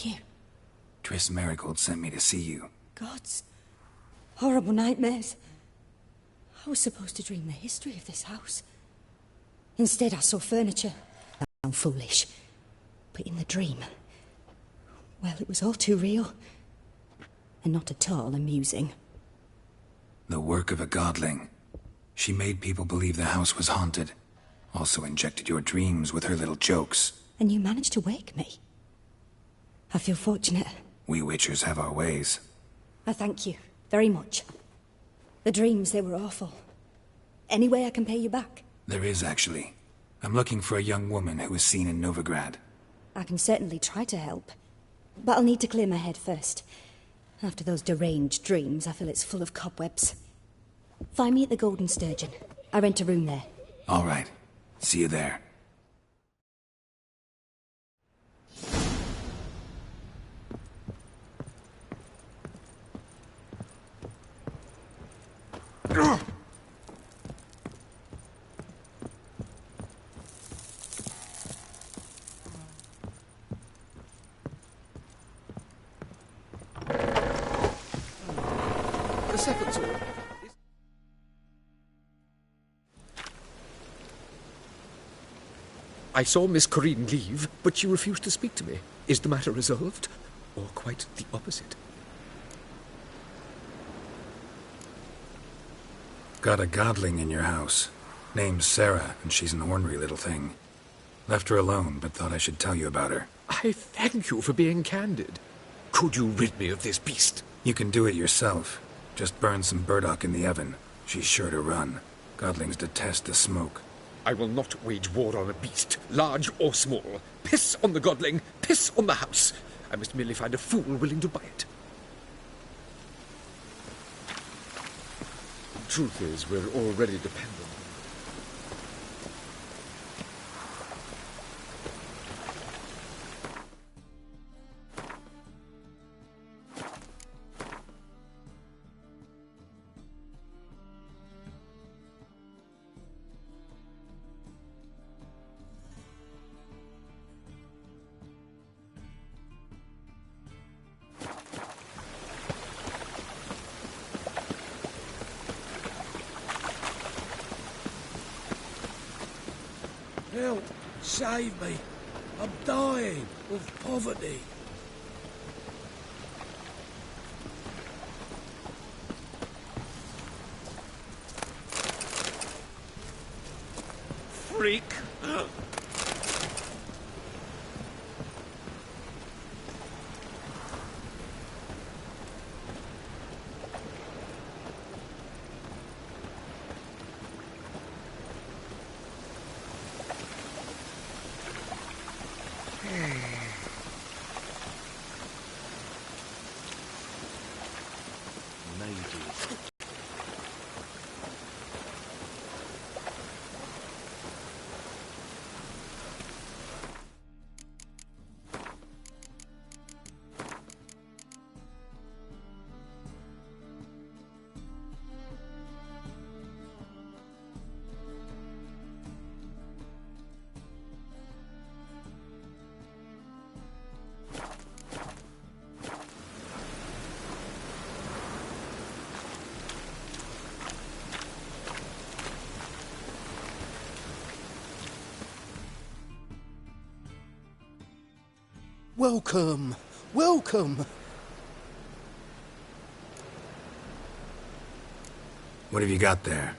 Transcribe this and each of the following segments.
you? Triss Merigold sent me to see you. Gods. Horrible nightmares. I was supposed to dream the history of this house. Instead, I saw furniture. I sound foolish. But in the dream, well, it was all too real. And not at all amusing. The work of a godling. She made people believe the house was haunted. Also injected your dreams with her little jokes. And you managed to wake me. I feel fortunate. We Witchers have our ways. I thank you very much. The dreams, they were awful. Any way I can pay you back? There is, actually. I'm looking for a young woman who was seen in Novigrad. I can certainly try to help. But I'll need to clear my head first. After those deranged dreams, I feel it's full of cobwebs. Find me at the Golden Sturgeon. I rent a room there. All right. See you there. The second sword. I saw Miss Corinne leave, but she refused to speak to me. Is the matter resolved? Or quite the opposite? Got a godling in your house. Name's Sarah, and she's an ornery little thing. Left her alone, but thought I should tell you about her. I thank you for being candid. Could you rid me of this beast? You can do it yourself. Just burn some burdock in the oven. She's sure to run. Godlings detest the smoke. I will not wage war on a beast, large or small. Piss on the godling, piss on the house. I must merely find a fool willing to buy it. Truth is, we're already dependent. Help! Save me! I'm dying of poverty. Freak! Welcome! Welcome! What have you got there?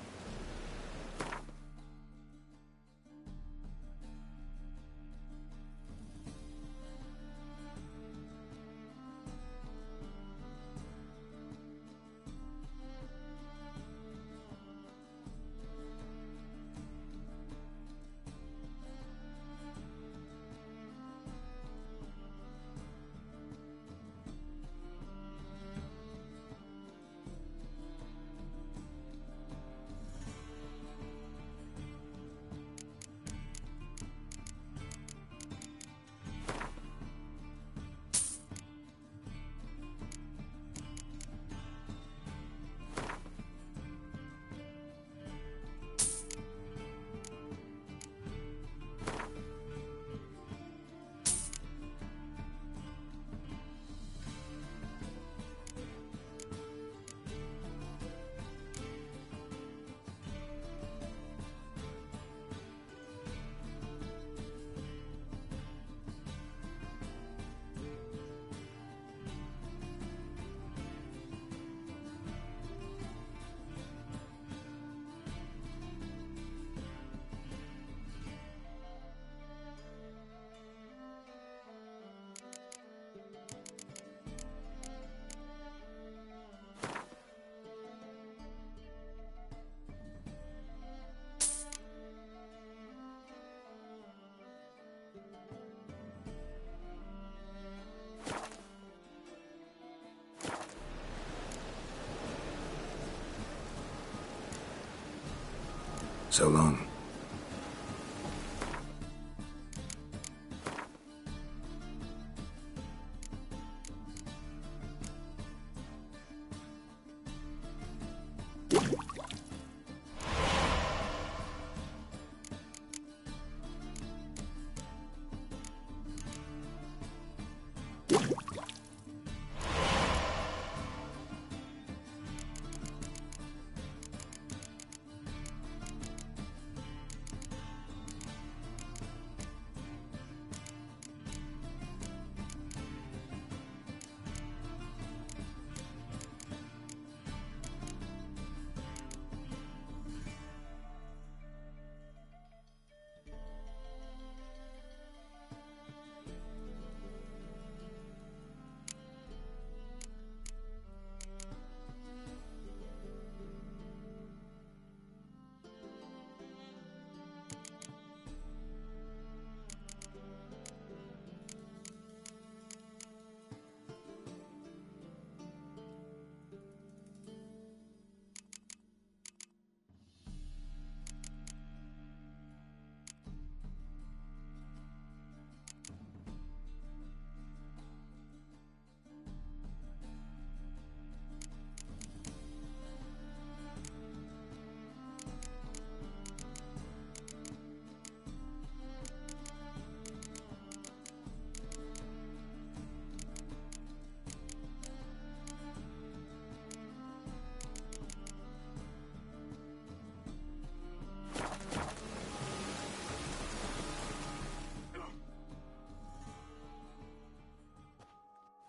So long.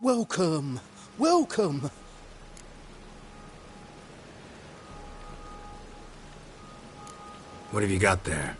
Welcome, welcome. What have you got there?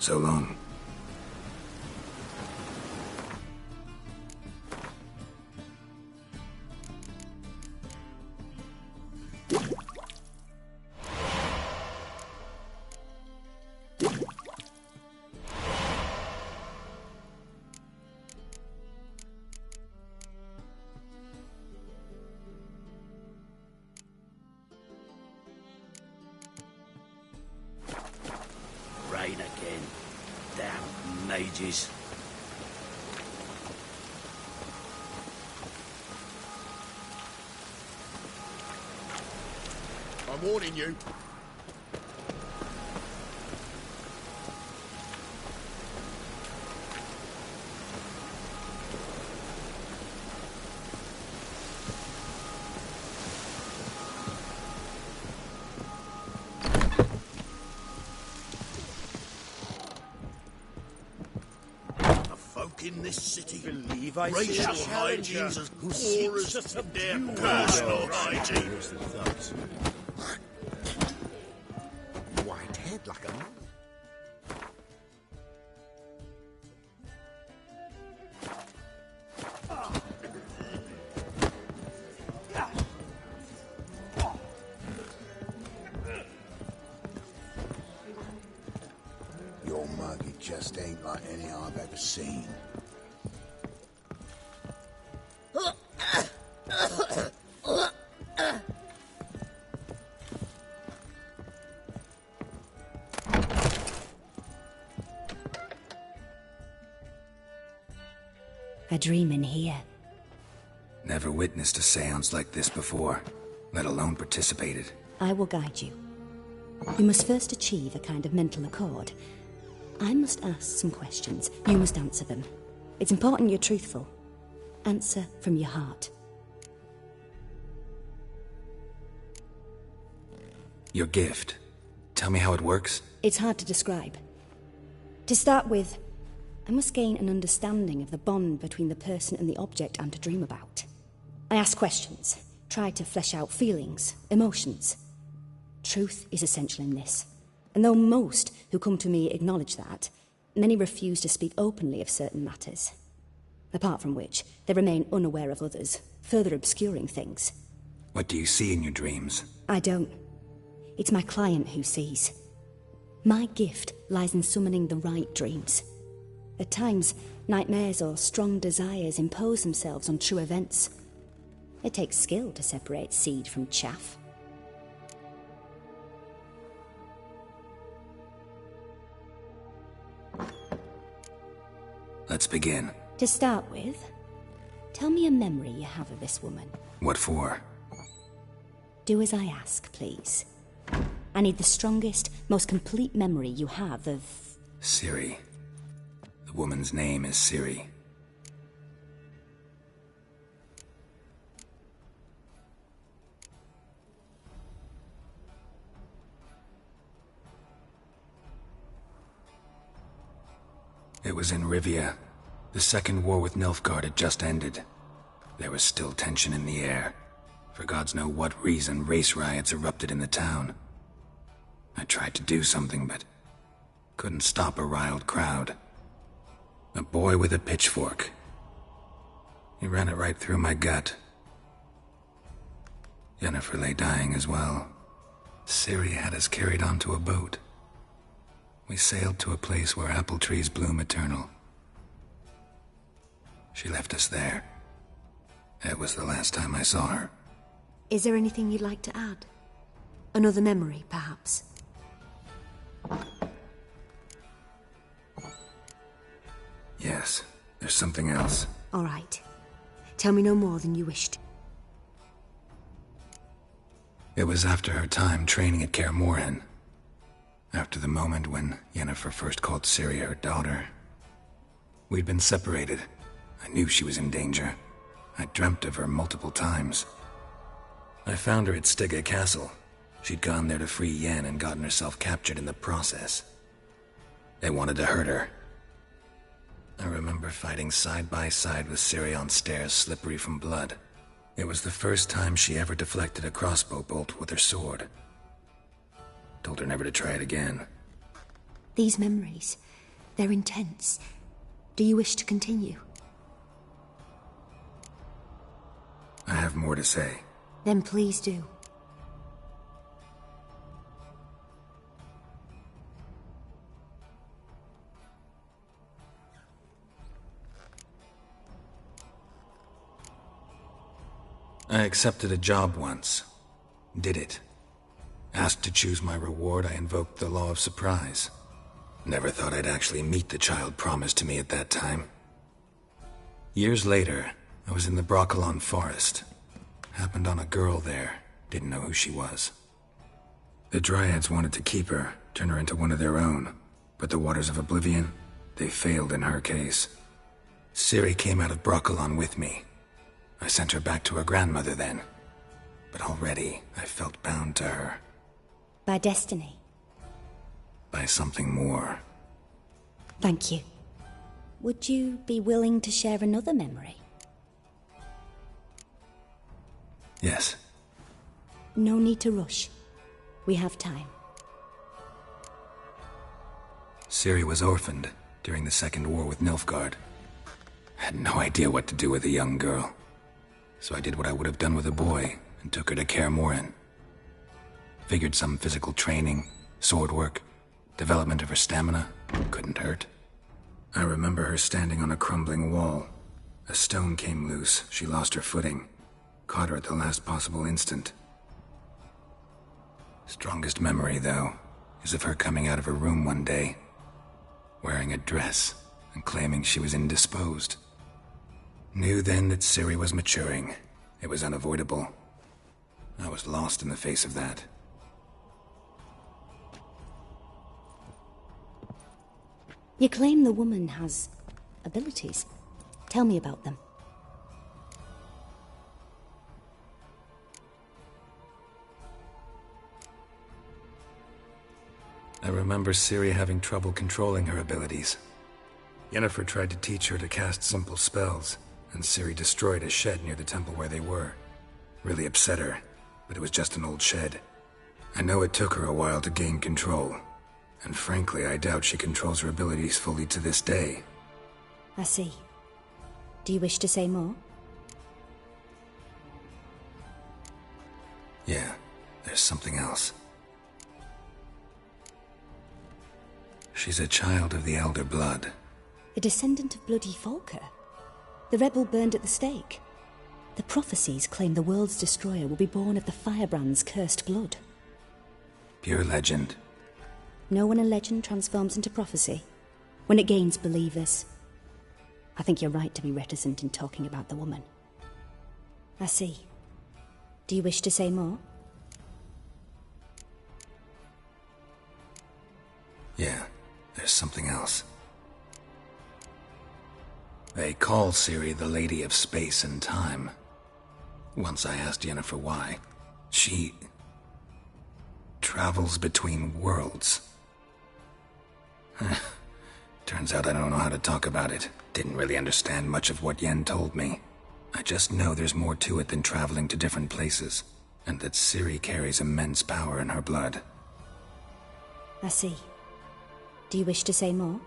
So long. Rain again. Damn mages. I'm warning you. walk in this city. Believe I see Racial a challenger hygiene as who poor seeks to as their subdue personal us. hygiene. White head like a mummy. Your mug, it just ain't like any I've ever seen. A dream in here. Never witnessed a seance like this before, let alone participated. I will guide you. You must first achieve a kind of mental accord. I must ask some questions. You must answer them. It's important you're truthful. Answer from your heart. Your gift. Tell me how it works. It's hard to describe. To start with, I must gain an understanding of the bond between the person and the object I'm to dream about. I ask questions, try to flesh out feelings, emotions. Truth is essential in this. And though most who come to me acknowledge that, many refuse to speak openly of certain matters. Apart from which, they remain unaware of others, further obscuring things. What do you see in your dreams? I don't. It's my client who sees. My gift lies in summoning the right dreams. At times, nightmares or strong desires impose themselves on true events. It takes skill to separate seed from chaff. Let's begin. To start with, tell me a memory you have of this woman. What for? Do as I ask, please. I need the strongest, most complete memory you have of... Ciri. The woman's name is Ciri. It was in Rivia. The second war with Nilfgaard had just ended. There was still tension in the air. For gods know what reason, race riots erupted in the town. I tried to do something, but couldn't stop a riled crowd. A boy with a pitchfork. He ran it right through my gut. Yennefer lay dying as well. Ciri had us carried onto a boat. We sailed to a place where apple trees bloom eternal. She left us there. That was the last time I saw her. Is there anything you'd like to add? Another memory, perhaps? Yes, there's something else. All right. Tell me no more than you wish to. It was after her time training at Kaer Morhen. After the moment when Yennefer first called Ciri her daughter. We'd been separated. I knew she was in danger. I dreamt of her multiple times. I found her at Stygga Castle. She'd gone there to free Yen and gotten herself captured in the process. They wanted to hurt her. I remember fighting side by side with Ciri on stairs slippery from blood. It was the first time she ever deflected a crossbow bolt with her sword. Told her never to try it again. These memories, they're intense. Do you wish to continue? I have more to say. Then please do. I accepted a job once. Did it. Asked to choose my reward, I invoked the law of surprise. Never thought I'd actually meet the child promised to me at that time. Years later, I was in the Brokilon forest. Happened on a girl there. Didn't know who she was. The Dryads wanted to keep her, turn her into one of their own. But the Waters of Oblivion, they failed in her case. Ciri came out of Brokilon with me. I sent her back to her grandmother then. But already, I felt bound to her. By destiny. By something more. Thank you. would you be willing to share another memory? Yes. No need to rush. We have time. Ciri was orphaned during the Second War with Nilfgaard. I had no idea what to do with a young girl. So I did what I would have done with a boy and took her to Kaer Morhen. Figured some physical training, sword work, development of her stamina couldn't hurt. I remember her standing on a crumbling wall. A stone came loose, she lost her footing. Caught her at the last possible instant. Strongest memory, though, is of her coming out of her room one day, wearing a dress and claiming she was indisposed. Knew then that Ciri was maturing. It was unavoidable. I was lost in the face of that. You claim the woman has abilities. Tell me about them. I remember Ciri having trouble controlling her abilities. Yennefer tried to teach her to cast simple spells, and Ciri destroyed a shed near the temple where they were. Really upset her, but it was just an old shed. I know it took her a while to gain control, and frankly, I doubt she controls her abilities fully to this day. I see. Do you wish to say more? Yeah, there's something else. She's a child of the Elder Blood. A descendant of bloody Falker. The rebel burned at the stake. The prophecies claim the world's destroyer will be born of the Firebrand's cursed blood. Pure legend. Know when a legend transforms into prophecy? When it gains believers. I think you're right to be reticent in talking about the woman. I see. Do you wish to say more? Yeah, there's something else. They call Ciri the Lady of Space and Time. Once I asked Yennefer why. She travels between worlds. Turns out I don't know how to talk about it. Didn't really understand much of what Yen told me. I just know there's more to it than traveling to different places, and that Ciri carries immense power in her blood. I see. Do you wish to say more?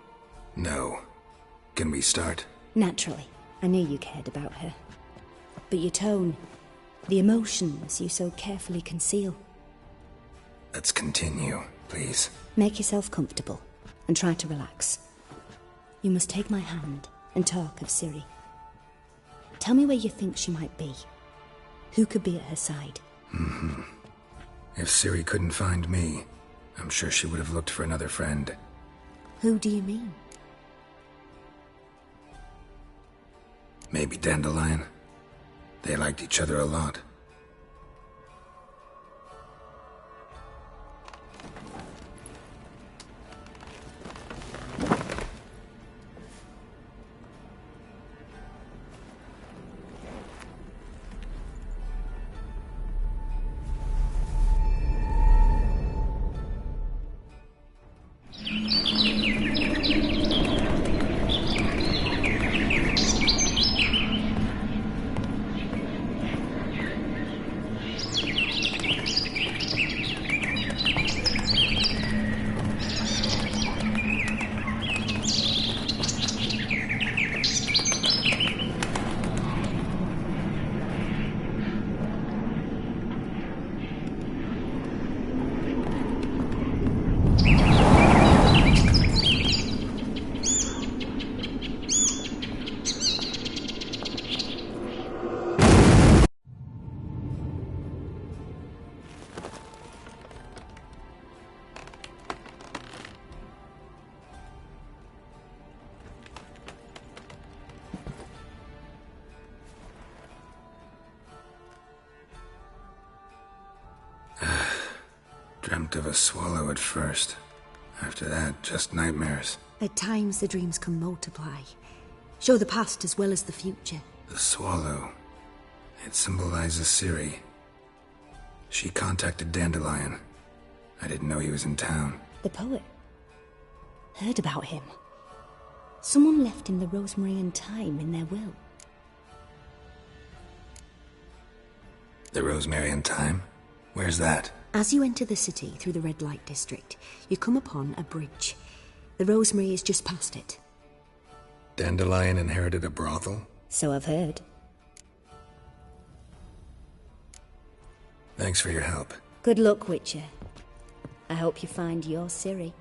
No. Can we start? Naturally. I knew you cared about her. But your tone, the emotions you so carefully conceal. Let's continue, please. Make yourself comfortable, and try to relax. You must take my hand and talk of Ciri. Tell me where you think she might be. Who could be at her side? If Ciri couldn't find me, I'm sure she would have looked for another friend. Who do you mean? Maybe Dandelion. They liked each other a lot. Dreamt of a swallow at first. After that, just nightmares. At times the dreams can multiply. Show the past as well as the future. The swallow. It symbolizes Ciri. She contacted Dandelion. I didn't know he was in town. The poet. Heard about him. Someone left him the rosemary and thyme in their will. The rosemary and thyme? Where's that? As you enter the city through the red light district, you come upon a bridge. The rosemary is just past it. Dandelion inherited a brothel? So I've heard. Thanks for your help. Good luck, Witcher. I hope you find your Ciri.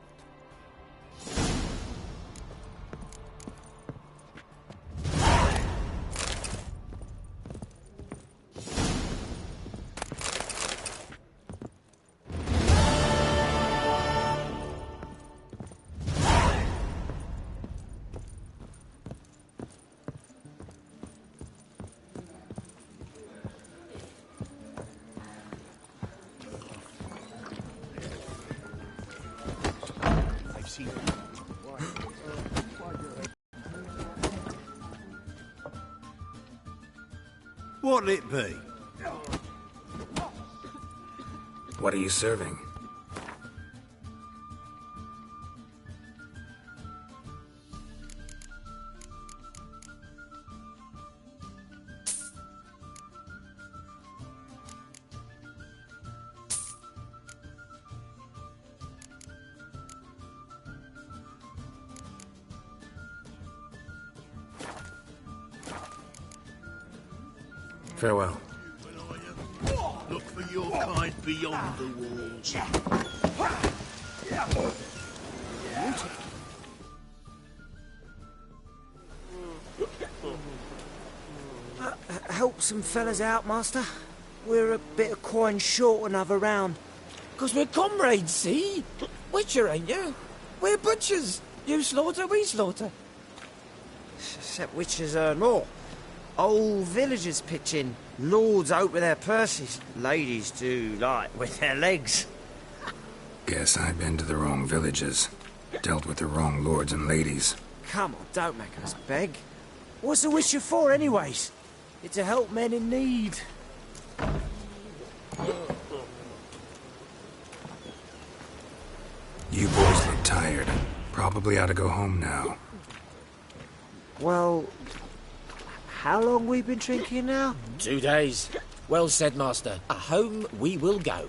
What'll it be? What are you serving? Farewell. Look for your kind beyond the walls. Help some fellas out, Master. We're a bit of coin short another round. 'Cause we're comrades, see? Witcher, ain't you? We're butchers. You slaughter, we slaughter. Except witches earn more. Old villagers pitch in. Lords out with their purses. Ladies do like with their legs. Guess I've been to the wrong villages. Dealt with the wrong lords and ladies. Come on, don't make us beg. What's a witcher for, anyways? It's to help men in need. You boys look tired. Probably ought to go home now. Well, how long we been drinking now? 2 days. Well said, Master. Home we will go.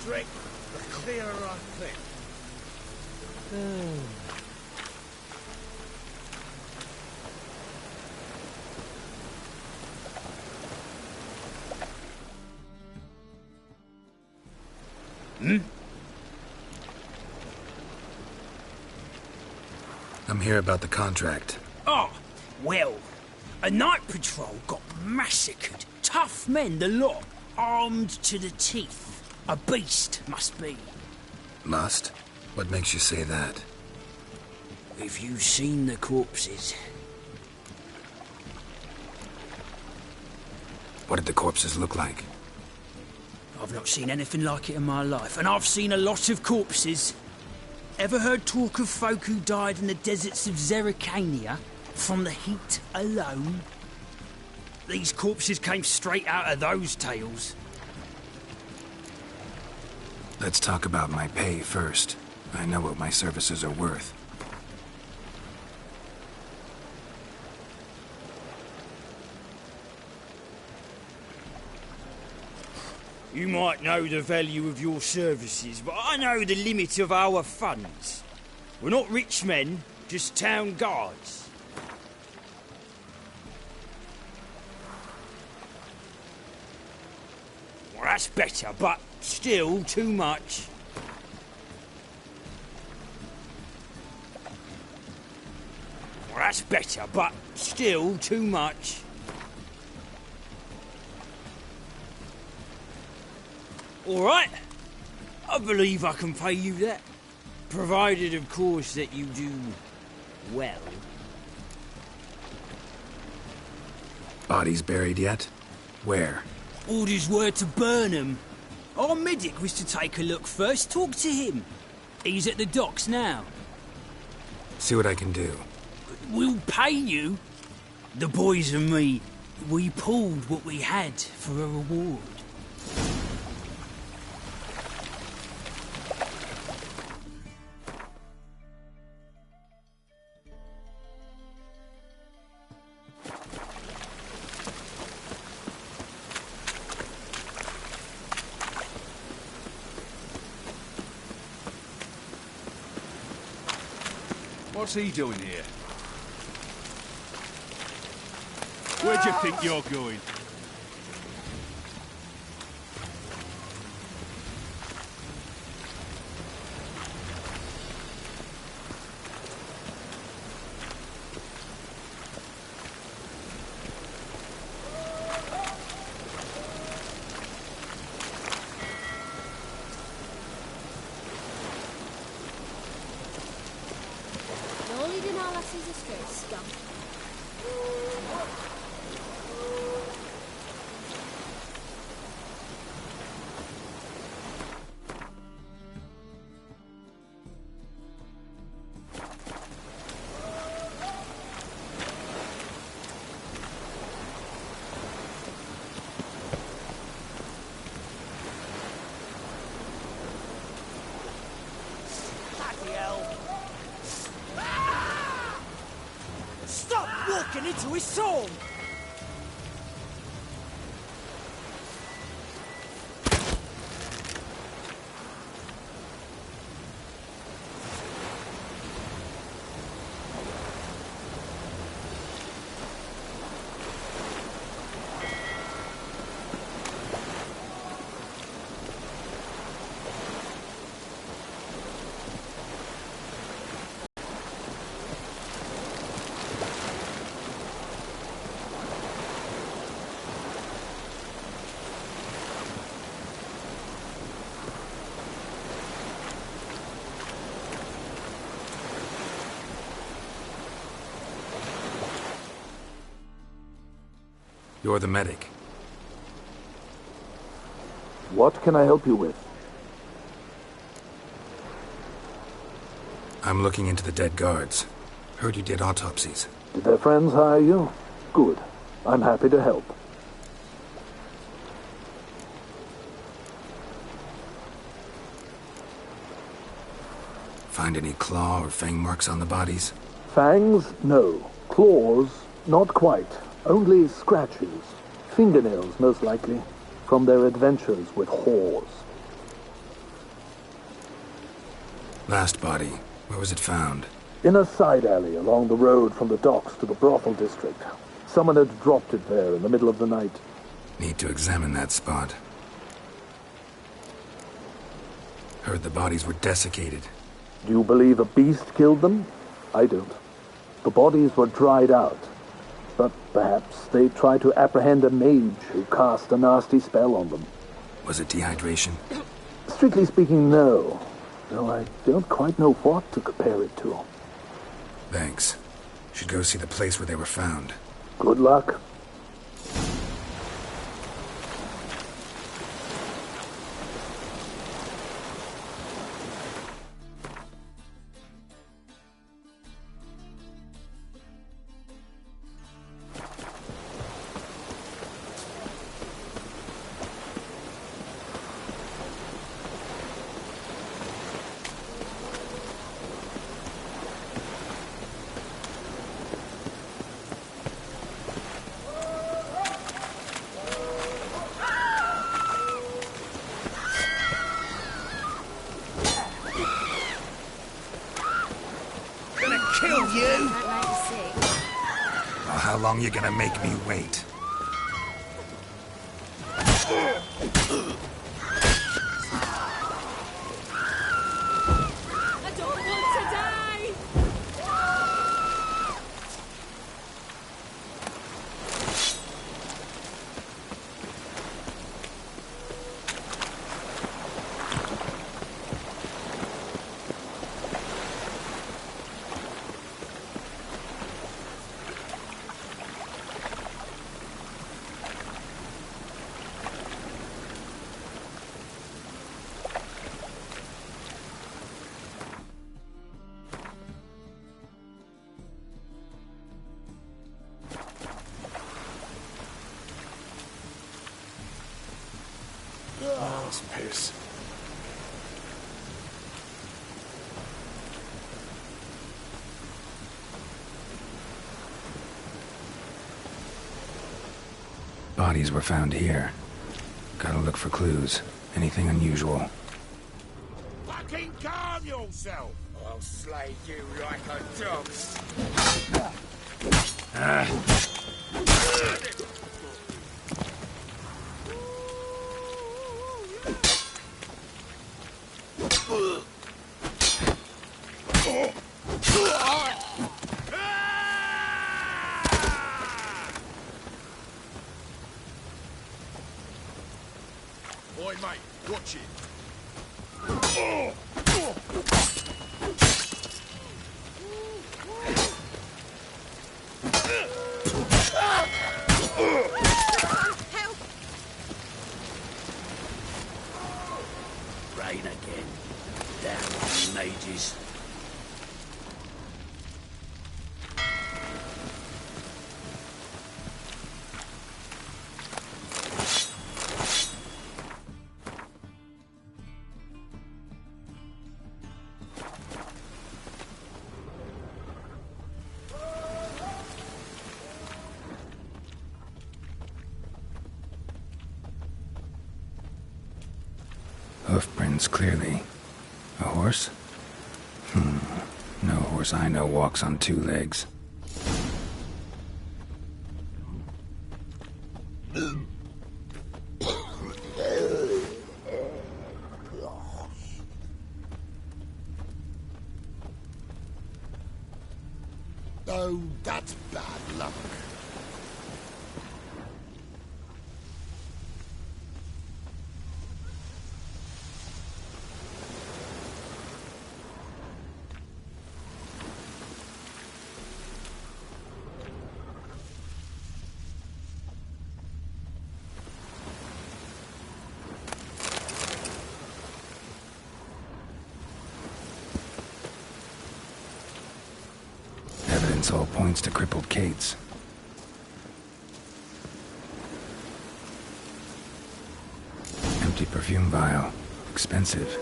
drink, the clearer I think. I'm here about the contract. Oh, well, a night patrol got massacred. Tough men, the lot, armed to the teeth. A beast, must be. Must? What makes you say that? Have you seen the corpses? What did the corpses look like? I've not seen anything like it in my life, and I've seen a lot of corpses. Ever heard talk of folk who died in the deserts of Zerrikania from the heat alone? These corpses came straight out of those tales. Let's talk about my pay first. I know what my services are worth. You might know the value of your services, but I know the limit of our funds. We're not rich men, just town guards. Well, that's better, but still too much. Well, that's better, but still too much. All right. I believe I can pay you that. Provided, of course, that you do well. Bodies buried yet? Where? Orders were to burn them. Our medic was to take a look first. Talk to him. He's at the docks now. See what I can do. We'll pay you. The boys and me, we pulled what we had for a reward. What's he doing here? Where do you think you're going? No leading our lasses astray, scum. Bloody hell! Stop walking into his storm! You're the medic. What can I help you with? I'm looking into the dead guards. Heard you did autopsies. Did their friends hire you? Good. I'm happy to help. Find any claw or fang marks on the bodies? Fangs? No. Claws? Not quite. Only scratches. Fingernails, most likely. From their adventures with whores. Last body, where was it found? In a side alley along the road from the docks to the brothel district. Someone had dropped it there in the middle of the night. Need to examine that spot. Heard the bodies were desiccated. Do you believe a beast killed them? I don't. The bodies were dried out. But perhaps they tried to apprehend a mage who cast a nasty spell on them. Was it dehydration? Strictly speaking, no. Though I don't quite know what to compare it to. Thanks. Should go see the place where they were found. Good luck. How long you gonna make me wait? I don't want to die! Oh, it's piss. Bodies were found here. Gotta look for clues. Anything unusual. Fucking calm yourself! I'll slay you like a dog. Oi, mate, watch it. Rain again. Damn mages. Hoofprints, clearly. A horse? No horse I know walks on two legs. Oh, that's bad luck. Evidence all points to crippled Kate's. Empty perfume vial. Expensive.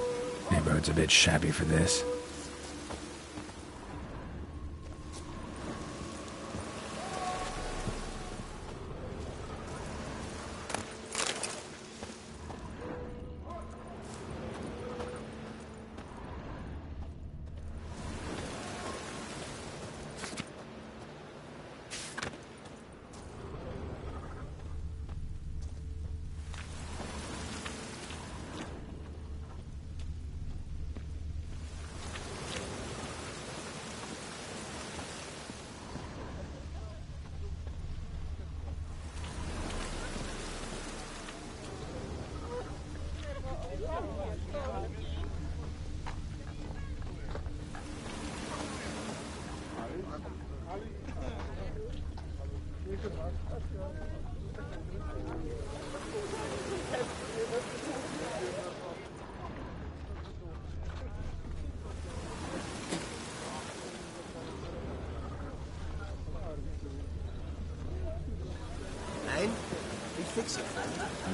Neighborhood's a bit shabby for this.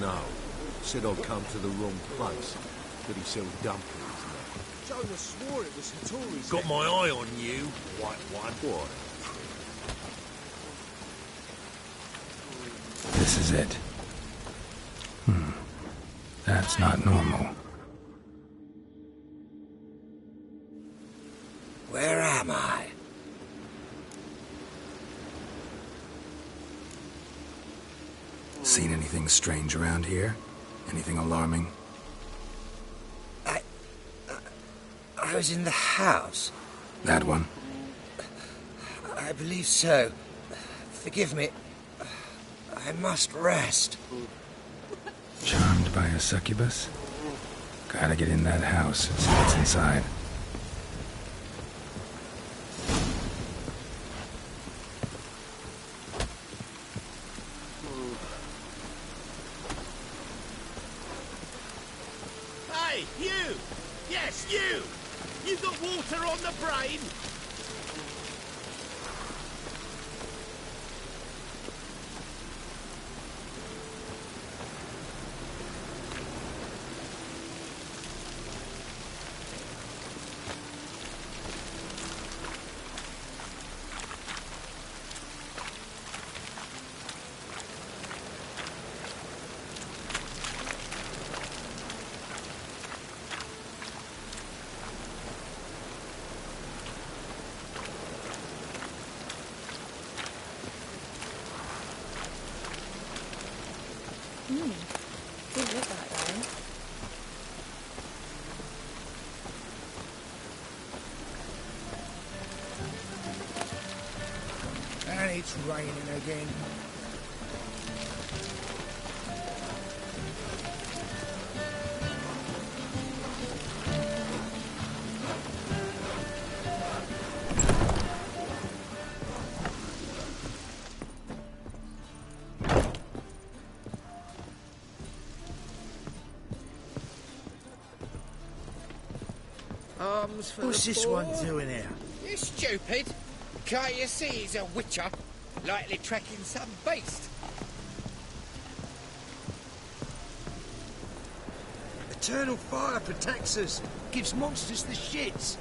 No. Said I'd come to the wrong place. But he sells dumplings now. Jonas swore it was Hattori's. Got my eye on you, white one. What? This is it. That's not normal. Where am I? Seen anything strange around here? Anything alarming? I was in the house. That one? I believe so. Forgive me. I must rest. Charmed by a succubus? Gotta get in that house and see what's inside. Hey, you! Yes, you! You got water on the brain? Didn't look like that. And it's raining again. What's this one doing here? You stupid. Can't you see he's a witcher? Likely tracking some beast. Eternal fire protects us. Gives monsters the shits.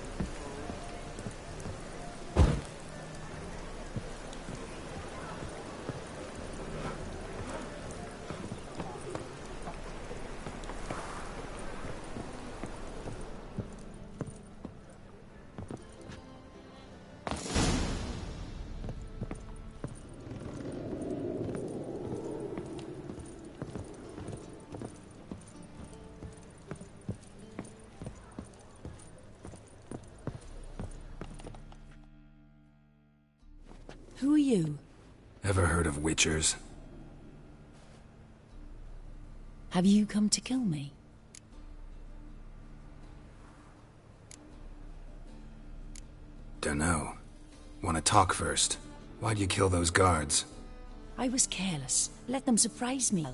Who are you? Ever heard of witchers? Have you come to kill me? Dunno. Wanna talk first? Why'd you kill those guards? I was careless. Let them surprise me.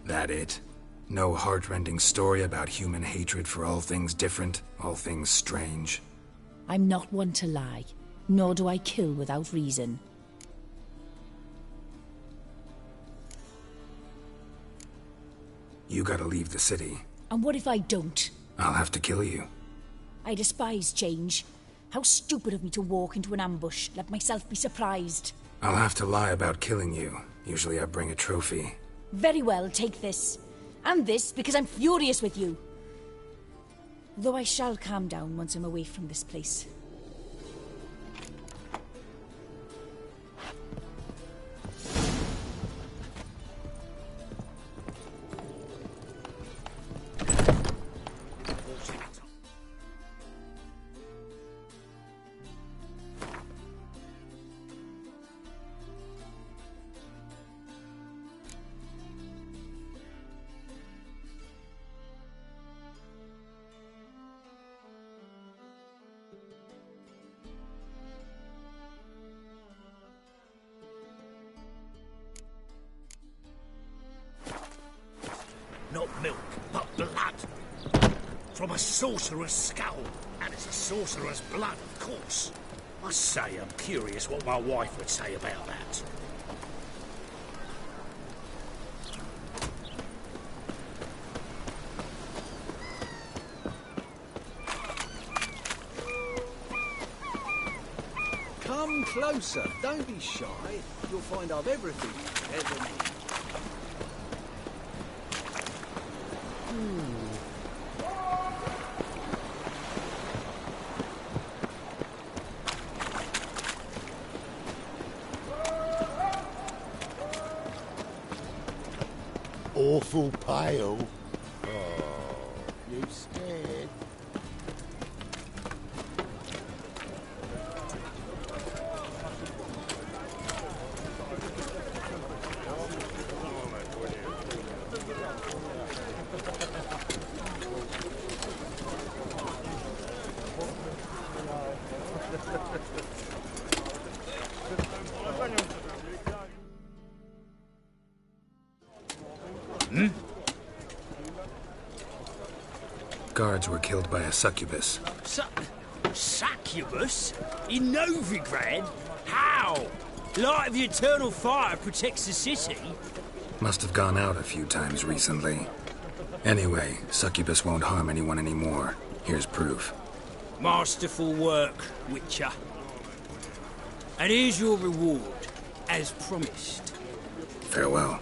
That it? No heartrending story about human hatred for all things different, all things strange? I'm not one to lie, nor do I kill without reason. You gotta leave the city. And what if I don't? I'll have to kill you. I despise change. How stupid of me to walk into an ambush, let myself be surprised. I'll have to lie about killing you. Usually I bring a trophy. Very well, take this. And this, because I'm furious with you. Though I shall calm down once I'm away from this place. Not milk, but blood. From a sorcerer's skull. And it's a sorcerer's blood, of course. Must say I'm curious what my wife would say about that. Come closer. Don't be shy. You'll find I've everything you ever need. Awful pale. Oh, you scared? Guards were killed by a succubus. Succubus? In Novigrad? How? Light of the eternal fire protects the city? Must have gone out a few times recently. Anyway, succubus won't harm anyone anymore. Here's proof. Masterful work, Witcher. And here's your reward, as promised. Farewell.